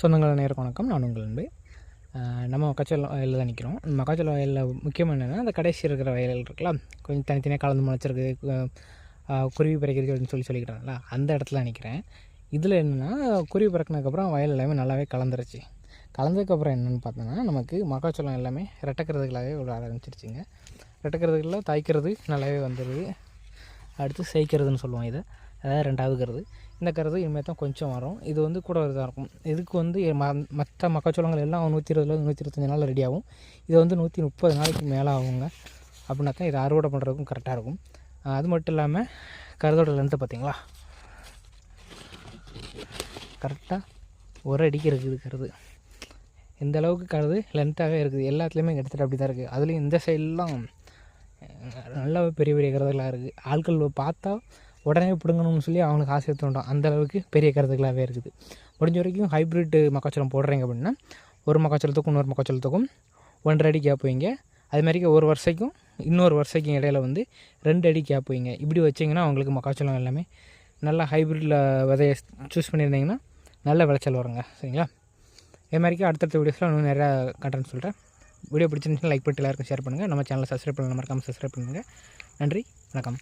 சொந்தங்கள் அனைவருக்கும் வணக்கம். நான் உங்கள் அன்பு. நம்ம மக்காச்சோளம் வயலில் தான் நிற்கிறோம். மக்காச்சோளம் வயலில் முக்கியமாக என்னென்னா, அந்த கடைசி இருக்கிற வயல்கள் இருக்கலாம், கொஞ்சம் தனித்தனியாக கலந்து முளைச்சிருக்கு, குருவி பறிக்கிறது அப்படின்னு சொல்லிக்கிறாங்களா, அந்த இடத்துல நிற்கிறேன். இதில் என்னென்னா, குருவி பறக்கினதுக்கப்புறம் வயல் எல்லாமே நல்லாவே கலந்துருச்சு. கலந்ததுக்கப்புறம் என்னென்னு பார்த்தோன்னா, நமக்கு மக்காச்சோளம் எல்லாமே ரெட்டக்கிறதுகளாகவே விட ஆரம்பிச்சிருச்சுங்க. ரெட்டக்கிறதுகளில் தாய்க்கிறது நல்லாவே வந்துடுது. அடுத்து சேய்க்கிறதுன்னு சொல்லுவோம் இதை, அதாவது ரெண்டாவது கருது. இந்த கருது இனிமேல் தான் கொஞ்சம் வரும். இது வந்து கூட தான் இருக்கும். இதுக்கு வந்து மற்ற மக்காச்சோளங்கள் எல்லாம் 120 125 நாளில் ரெடி ஆகும். இது வந்து 130 நாளைக்கு மேலே ஆகுங்க. அப்படின்னா தான் இதை அறுவடை பண்ணுறதுக்கும் கரெக்டாக இருக்கும். அது மட்டும் இல்லாமல் கருதோட லென்த்து பார்த்திங்களா, கரெக்டாக ஒரு அடிக்கு இருக்குது கருது. இந்த அளவுக்கு கருது லென்த்தாகவே இருக்குது. எல்லாத்துலேயுமே எடுத்துகிட்டு அப்படி தான் இருக்குது. அதுலேயும் இந்த சைட்லாம் நல்லா பெரிய பெரிய கருதுகளாக இருக்குது. ஆட்கள் பார்த்தா உடனே பிடுங்கணும்னு சொல்லி அவங்களுக்கு ஆசையை தோண்டும். அந்தளவுக்கு பெரிய கருதுகளாகவே இருக்குது. முடிஞ்ச வரைக்கும் ஹைப்ரிட்டு மக்காச்சோளம் போடுறீங்க அப்படின்னா, ஒரு மக்காச்சோளத்துக்கும் இன்னொரு மக்காச்சோளத்துக்கும் 1.5 அடி கேப் வைங்க. அதுமாதிரிக்கு ஒரு வருஷைக்கும் இன்னொரு வருஷைக்கும் இடையில வந்து 2 அடி கேப் வைங்க. இப்படி வச்சிங்கன்னா அவங்களுக்கு மக்காச்சோளம் எல்லாமே நல்லா ஹைப்ரிட்டில் விதையை சூஸ் பண்ணியிருந்தீங்கன்னா நல்ல விளைச்சல் வருங்க. சரிங்களா? இது மாதிரிக்கு அடுத்தடுத்த வீடியோஸில் இன்னும் நிறையா கண்டென்ட் சொல்கிறேன். வீடியோ பிடிச்சிருந்துச்சுன்னா லைக் பண்ணிட்டு எல்லாருக்கும் ஷேர் பண்ணுங்கள். நம்ம சேனலை சப்ஸ்கிரைப் பண்ணலாம், மறக்காமல் சப்ஸ்கிரைப் பண்ணுங்கள். நன்றி, வணக்கம்.